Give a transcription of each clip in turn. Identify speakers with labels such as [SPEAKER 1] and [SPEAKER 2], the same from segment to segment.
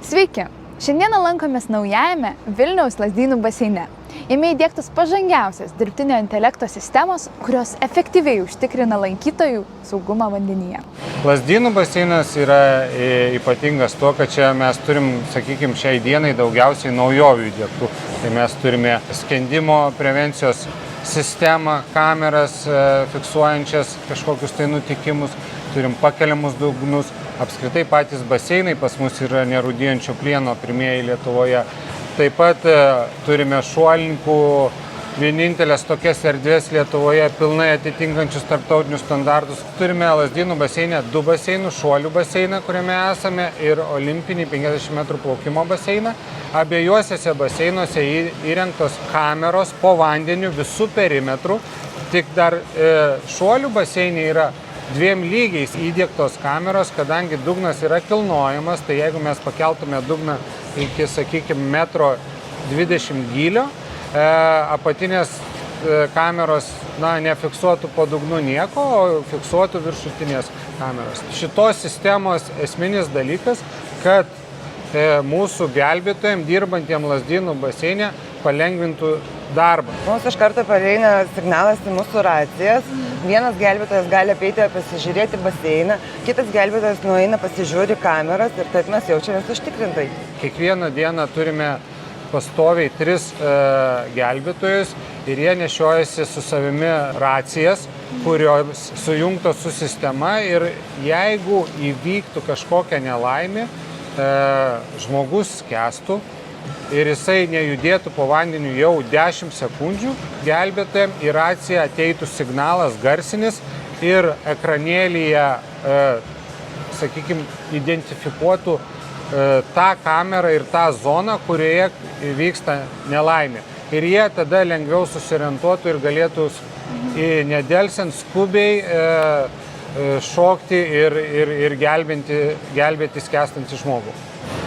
[SPEAKER 1] Sveiki! Šiandieną lankomės naujajame Vilniaus Lazdynų baseine. Jame įdiegtos pažangiausios dirbtinio intelekto sistemos, kurios efektyviai užtikrina lankytojų saugumą vandenyje.
[SPEAKER 2] Lazdynų baseinas yra ypatingas tuo, kad čia mes turim, sakykime, šiai dienai daugiausiai naujovių įdiegtų. Tai mes turime skendimo prevencijos sistemą, kameras fiksuojančias kažkokius tai nutikimus, turim pakeliamus dugnus. Apskritai patys baseinai pas mus yra nerūdijančio plieno pirmieji Lietuvoje. Taip pat turime šuolininkų vienintelės tokias erdvės Lietuvoje pilnai atitinkančius tarptautinius standartus. Turime Lazdynų baseine 2 baseinus, šuolių baseiną, kuriame esame, ir olimpinį 50 metrų plaukimo baseiną. Abiejuosiuose baseinuose įrengtos kameros po vandeniu visų perimetrų. Tik dar šuolių baseine yra 2 lygiais įdiegtos kameros, kadangi dugnas yra kilnojamas, tai jeigu mes pakeltume dugną iki, sakykime, 1,20 m gylio, apatinės kameros nefiksuotų po dugnu nieko, o fiksuotų viršutinės kameros. Šitos sistemos esminis dalykas, kad mūsų gelbėtojams dirbantiem Lazdynų baseine palengvintų darbą.
[SPEAKER 3] Mums iš karto pareina signalas į mūsų racijas. Vienas gelbėtojas gali apeiti pasižiūrėti baseiną, kitas gelbėtojas nueina pasižiūri kameras ir taip mes jaučiamės užtikrintai.
[SPEAKER 2] Kiekvieną dieną turime pastoviai 3 gelbėtojus ir jie nešiojasi su savimi racijas, kurios sujungtos su sistema, ir jeigu įvyktų kažkokia nelaimė, žmogus skęstų ir jisai nejudėtų po vandeniu jau 10 sekundžių, gelbėtojams į raciją ateitų signalas garsinis ir ekranėlyje, sakykime, identifikuotų tą kamerą ir tą zoną, kurioje vyksta nelaimė. Ir jie tada lengviau susiorientuotų ir galėtų nedelsiant skubiai šokti ir gelbėti skęstantį žmogų.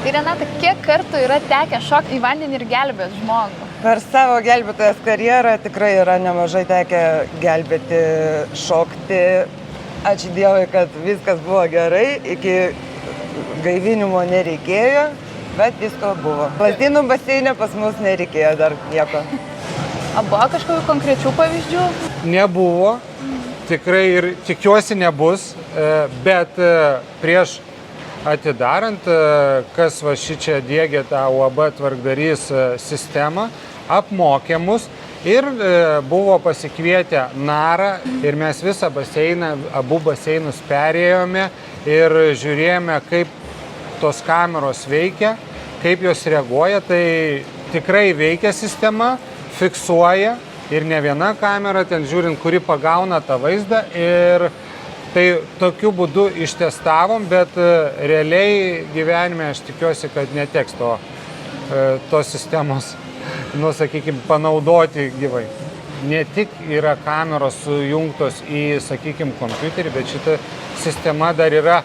[SPEAKER 1] Tai Renata, kiek kartų yra tekę šokti į vandenį ir gelbėti žmogų?
[SPEAKER 3] Per savo gelbėtojas karjerą tikrai yra nemažai tekę gelbėti, šokti. Ačiū Dievui, kad viskas buvo gerai, iki gaivinimo nereikėjo, bet visko buvo. Lazdynų baseine pas mus nereikėjo dar nieko.
[SPEAKER 1] O buvo kažkokių konkrečių pavyzdžių?
[SPEAKER 2] Nebuvo, tikrai ir tikiuosi nebus, bet prieš atidarant, kas va šičia diegia tą UAB Tvarkdarys sistemą, apmokė mus ir buvo pasikvietę narą ir mes visą baseiną, abu baseinus perėjome ir žiūrėjome, kaip tos kameros veikia, kaip jos reaguoja. Tai tikrai veikia sistema, fiksuoja ir ne viena kamera, ten žiūrint, kuri pagauna tą vaizdą. Ir tai tokiu būdu ištestavom, bet realiai gyvenime aš tikiuosi, kad neteks tos sistemos, sakykime, panaudoti gyvai. Ne tik yra kameros sujungtos į, sakykime, kompiuterį, bet šita sistema dar yra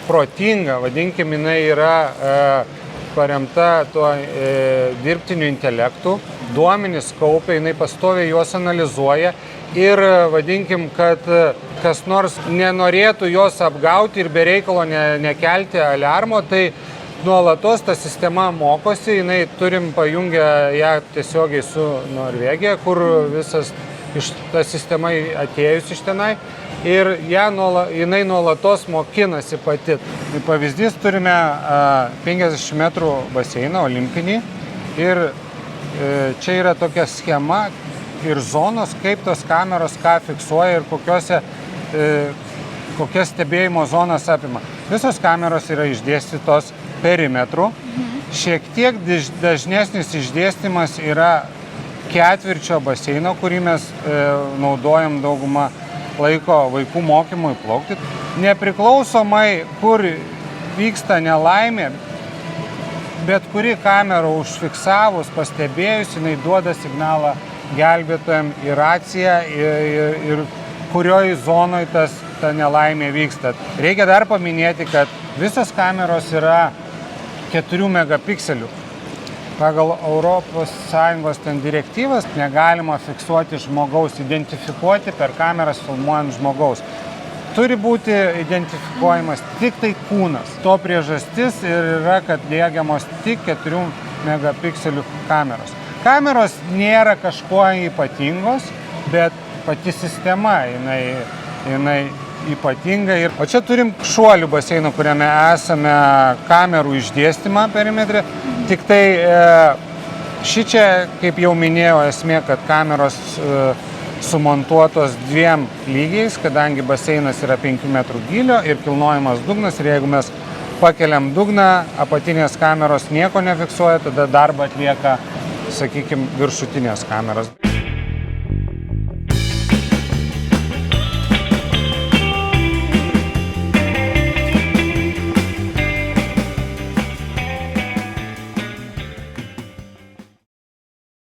[SPEAKER 2] protinga, vadinkim, jinai yra paremta tuo dirbtiniu intelektu, duomenys kaupia, jinai pastoviai juos analizuoja ir vadinkim, kad kas nors nenorėtų jos apgauti ir be reikalo nekelti aliarmo, tai nuolatos ta sistema mokosi, jinai turim pajungę ją tiesiogiai su Norvegija, kur visas ta sistema atėjus iš tenai ir jinai nuolatos mokinasi pati. Pavyzdys, turime 50 metrų baseiną olimpinį ir čia yra tokia schema ir zonos, kaip tos kameros ką fiksuoja ir kokias stebėjimo zonas apima. Visos kameros yra išdėstytos perimetrų. Šiek tiek dažnesnis išdėstymas yra ketvirčio baseino, kurį mes naudojam daugumą laiko vaikų mokymui plaukti. Nepriklausomai, kur vyksta nelaimė, bet kuri kamera užfiksavus, pastebėjus, jinai duoda signalą gelbėtojams į raciją ir kurioj zonoj ta nelaimė vyksta. Reikia dar paminėti, kad visos kameros yra 4 megapikselių. Pagal ES direktyvas negalima fiksuoti žmogaus, identifikuoti per kameras filmuojant žmogaus. turi būti identifikuojamas tik tai kūnas. To priežastis ir yra, kad diegiamos tik 4 megapikselių kameros. Kameros nėra kažkuo ypatingos, bet pati sistema, jinai ypatinga. O čia turim šuolių baseiną, kuriame esame kamerų išdėstymą perimetre. Tik tai šičia, kaip jau minėjau, esmė, kad kameros sumontuotos 2 lygiais, kadangi baseinas yra 5 metrų gylio ir kilnojamas dugnas. Ir jeigu mes pakeliam dugną, apatinės kameros nieko nefiksuoja, tada darbą atlieka, sakykime, viršutinės kameros.